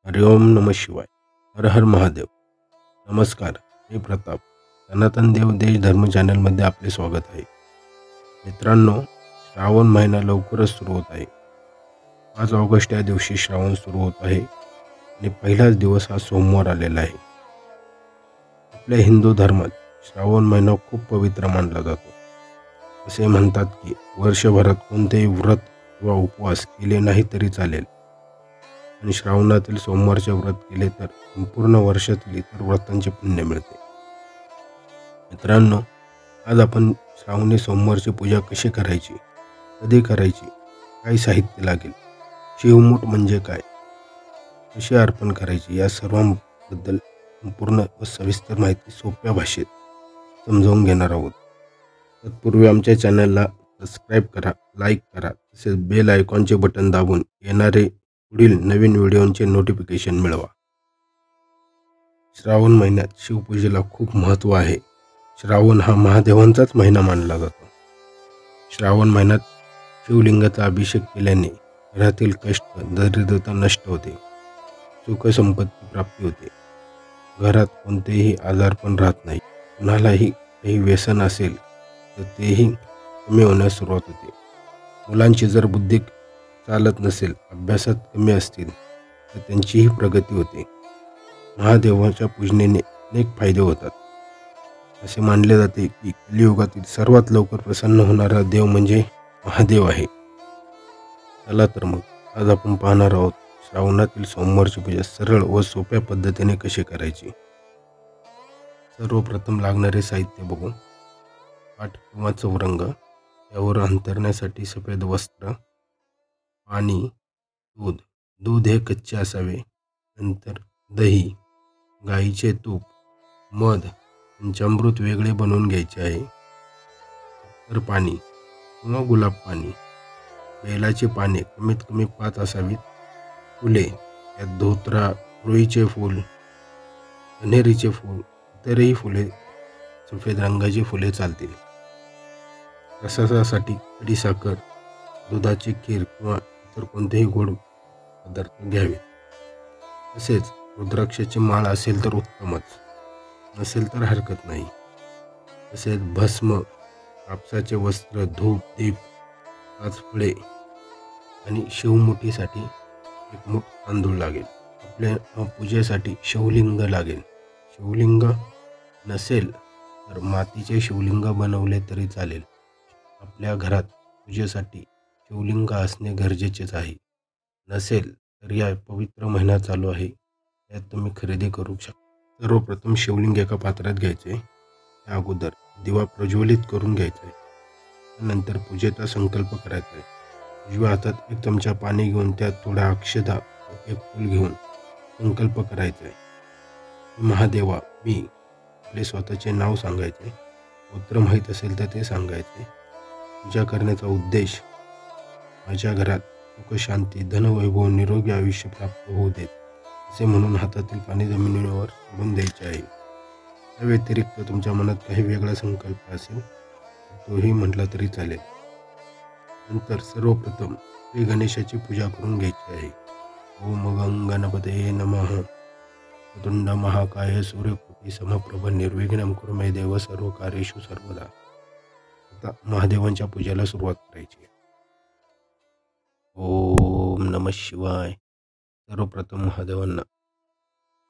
हरि ओम नमः शिवाय. हर हर महादेव. नमस्कार. मी प्रताप. सनातन देव देश धर्म चॅनलमध्ये आपले स्वागत आहे. मित्रांनो, श्रावण महिना लवकरच सुरू होत आहे. 5 ऑगस्ट या दिवशी श्रावण सुरू होत आहे आणि पहिलाच दिवस हा सोमवार आलेला आहे. आपल्या हिंदू धर्मात श्रावण महिना खूप पवित्र मानला जातो. असे म्हणतात की वर्षभरात कोणतेही व्रत किंवा उपवास केले नाही तरी चालेल, आणि श्रावणातील सोमवारचे व्रत केले तर संपूर्ण वर्षातील इतर व्रतांचे पुण्य मिळते. मित्रांनो, आज आपण श्रावणी सोमवारची पूजा कशी करायची, कधी करायची, काय साहित्य लागेल, शिवमूठ म्हणजे काय, कशी अर्पण करायची, या सर्वांबद्दल संपूर्ण व सविस्तर माहिती सोप्या भाषेत समजावून घेणार आहोत. तत्पूर्वी आमच्या चॅनलला सबस्क्राईब करा, लाईक करा, तसेच बेल आयकॉनचे बटन दाबून येणारे पुढील नवीन व्हिडिओंचे नोटिफिकेशन मिळवा. श्रावण महिन्यात शिवपूजेला खूप महत्त्व आहे. श्रावण हा महादेवांचाच महिना मानला जातो. श्रावण महिन्यात शिवलिंगाचा अभिषेक केल्याने घरातील कष्ट, दरिद्रता नष्ट होते, सुखसंपत्ती प्राप्ती होते. घरात कोणतेही आजारपण राहत नाही. कुणालाही काही व्यसन असेल तर तेही कमी होण्यास सुरुवात होते. मुलांची जर बुद्धी चालत नसेल, अभ्यासात कमी असतील तर त्यांचीही प्रगती होते. महादेवाच्या पूजनेने अनेक फायदे होतात. असे मानले जाते की कलियुगातील सर्वात लवकर प्रसन्न होणारा देव म्हणजे महादेव आहे. चला तर मग आज आपण पाहणार आहोत श्रावणातील सोमवारची पूजा सरळ व सोप्या पद्धतीने कशी करायची. सर्वप्रथम लागणारे साहित्य बघू. पाट किंवा चौरंग, त्यावर अंथरण्यासाठी सफेद वस्त्र, पाणी, दूध. दूध हे कच्चे असावे. नंतर दही, गाईचे तूप, मध, पंचामृत वेगळे बनवून घ्यायचे आहे. तर पाणी किंवा गुलाब पाणी, बेलाची पाने कमीत कमी 5 असावीत. फुले, त्यात धोत्रा, रुईचे फूल, कन्हेरीचे फूल, इतरही फुले, सफेद रंगाची फुले चालतील. प्रसादासाठी खडीसाखर, दुधाची खीर किंवा इतर कोणतेही गोड पदार्थ घ्यावे. तसेच रुद्राक्षाची माळ असेल तर उत्तमच, नसेल तर हरकत नाही. तसेच भस्म, कापसाचे वस्त्र, धूप, दीप, 5 फळे आणि शिवमुठीसाठी 1 मूठ तांदूळ लागेल. आपल्या पूजेसाठी शिवलिंग लागेल. शिवलिंग नसेल तर मातीचे शिवलिंग बनवले तरी चालेल. आपल्या घरात पूजेसाठी शिवलिंग असणे गरजेचेच आहे. नसेल तर या पवित्र महिना चालू आहे, त्यात तुम्ही खरेदी करू शकता. सर्वप्रथम शिवलिंग एका पात्रात घ्यायचे. त्या अगोदर दिवा प्रज्वलित करून घ्यायचा आहे. त्यानंतर पूजेचा संकल्प करायचा आहे. उजव्या हातात 1 चमचा पाणी घेऊन त्यात थोड्या अक्षता व 1 फूल घेऊन संकल्प करायचा आहे. महादेवा, मी, आपले स्वतःचे नाव सांगायचे. स्तोत्र माहीत असेल तर ते सांगायचे. पूजा करण्याचा उद्देश, माझ्या घरात सुख, शांती, धनवैभव, निरोगी आयुष्य प्राप्त होऊ देत, असे म्हणून हातातील पाणी जमिनीवर सोडून द्यायचे आहे. त्या व्यतिरिक्त तुमच्या मनात काही वेगळा संकल्प असेल तर तोही म्हटला तरी चालेल. नंतर सर्वप्रथम श्री गणेशाची पूजा करून घ्यायची आहे. ओम गं गणपतये नमः. वक्रतुंड महाकाय सूर्यकोटी समप्रभ निर्विघ्नं कुरु मे देव सर्व कार्येषु सर्वदा. आता महादेवांच्या पूजेला सुरुवात करायची. ओम नमः शिवाय. सर्वप्रथम महादेवांना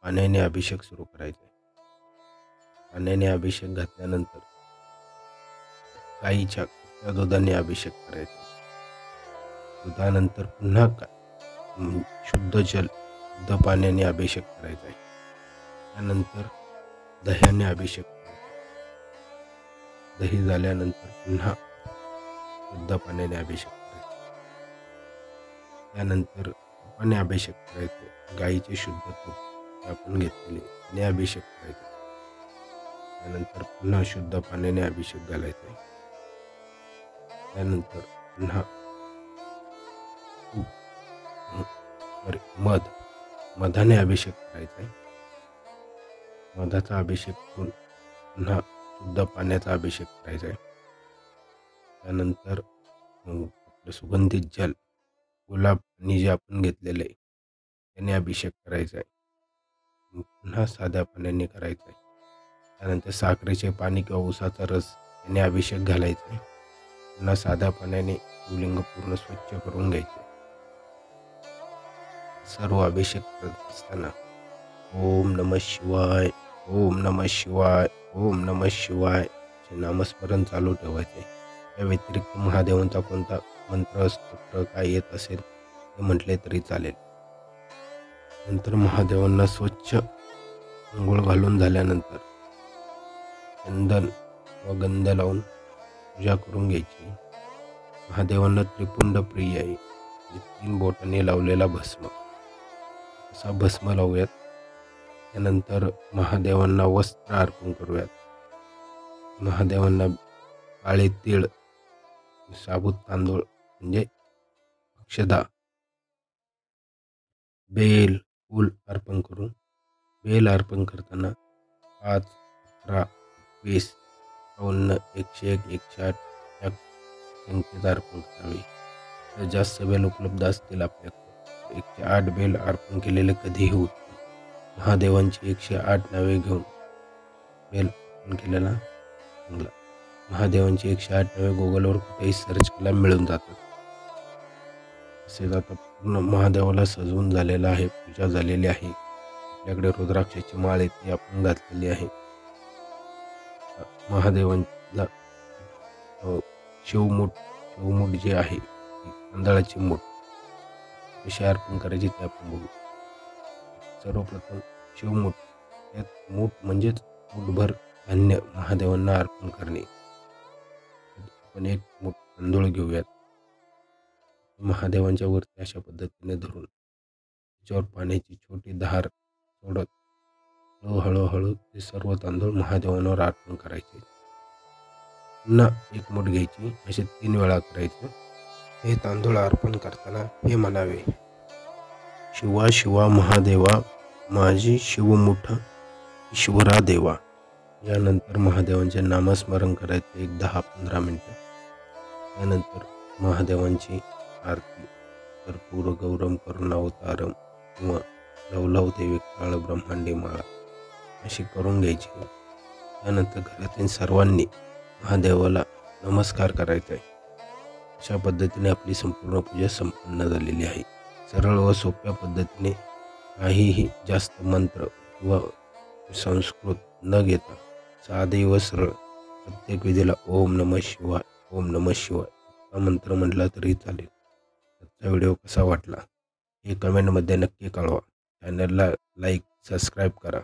पाण्याने अभिषेक सुरू करायचा. पाण्याने अभिषेक घातल्यानंतर गाईच्या कच्च्या दुधाने अभिषेक करायचा. दुधानंतर पुन्हा शुद्ध जल, शुद्ध पाण्याने अभिषेक करायचा आहे. त्यानंतर दह्याने अभिषेक करायचा. दही झाल्यानंतर पुन्हा शुद्ध पाण्याने अभिषेक करायचा. त्यानंतर तुपाने अभिषेक करायचा. गाईचे शुद्ध तूप आपण घेतलेले त्याने अभिषेक करायचा. त्यानंतर पुन्हा शुद्ध पाण्याने अभिषेक घालायचा आहे. त्यानंतर पुन्हा मधाने अभिषेक करायचा आहे. मधाचा अभिषेक करून पुन्हा शुद्ध पाण्याचा अभिषेक करायचा आहे. त्यानंतर आपलं सुगंधित जल, गुलाब पाणी जे आपण घेतलेलं आहे त्याने अभिषेक करायचा आहे. पुन्हा साध्या पाण्याने करायचा आहे. त्यानंतर साखरेचे पाणी किंवा उसाचा रस याने अभिषेक घालायचा आहे. पुन्हा साध्या पाण्याने शिवलिंग पूर्ण स्वच्छ करून घ्यायचे. सर्व अभिषेक करत असताना ओम नमः शिवाय, ओम नमः शिवाय, ओम नमः शिवाय हे नामस्मरण चालू ठेवायचे. या व्यतिरिक्त महादेवांचा कोणता मंत्र स्तोत्र काय येत असेल ते म्हटले तरी चालेल. नंतर महादेवांना स्वच्छ अंघोळ घालून झाल्यानंतर चंदन व गंध लावून पूजा करून घ्यायची. महादेवांना त्रिपुंड प्रिय आहे. 3 बोटाने लावलेला भस्म असा भस्म लावूयात. त्यानंतर महादेवांना वस्त्र अर्पण करूयात. महादेवांना काळे तीळ, साबूत तांदूळ म्हणजे अक्षदा, बेल, फूल अर्पण करू. बेल अर्पण करताना 5, 11, 20, 52, 101, 108 या संख्येत अर्पण करावे. जर जास्त बेल उपलब्ध असतील आपल्याकडे 108 बेल अर्पण केलेले कधीही उत्तम. महादेवांची 108 नावे घेऊन बेल अर्पण केलेला चांगला. महादेवांची 108 नावे गुगलवर कुठेही सर्च केला मिळून जातात. तसेच आता पूर्ण महादेवाला सजवून झालेलं आहे, पूजा झालेली आहे. आपल्याकडे रुद्राक्षाची माळ ती आपण घातलेली आहे. महादेवांना शिवमूठ जे आहे तांदळाची मूठ कशी अर्पण करायची ते आपण बघू. सर्वप्रथम शिवमूठ, त्यात मूठ म्हणजेच मूठभर धान्य महादेवांना अर्पण करणे. आपण 1 मूठ तांदूळ घेऊयात. महादेवांच्या वरती अशा पद्धतीने धरून त्याच्यावर पाण्याची छोटी धार सोडत हळूहळू ते सर्व तांदूळ महादेवांवर अर्पण करायचे. पुन्हा 1 मूठ घ्यायची, असे 3 वेळा करायचं. हे तांदूळ अर्पण करताना हे म्हणावे, शिवा शिवा महादेवा माझी शिवमुठ ईश्वरा देवा. यानंतर महादेवांचे नामस्मरण करायचे 10-15 मिनटं. त्यानंतर महादेवांची आरती कर्पूर गौरम करुणावतारम किंवा लवलव देवी काळ ब्रह्मांडी माळा अशी करून घ्यायची. त्यानंतर घरातील सर्वांनी महादेवाला नमस्कार करायचा आहे. अशा पद्धतीने आपली संपूर्ण पूजा संपन्न झालेली आहे. सरळ व सोप्या पद्धतीने, काहीही जास्त मंत्र किंवा संस्कृत न घेता साधे व सरळ प्रत्येक विधीला ओम नमः शिवाय, ओम नमः शिवाय हा मंत्र म्हटला तरी चालेल. आजचा व्हिडिओ कसा वाटला हे कमेंटमध्ये नक्की कळवा. चॅनलला लाईक, सबस्क्राईब करा.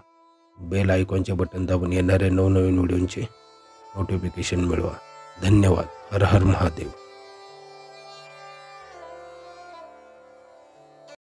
बेल आयकॉनचे बटन दाबून येणारे नवनवीन व्हिडिओंचे नोटिफिकेशन मिळवा. धन्यवाद. हर हर महादेव.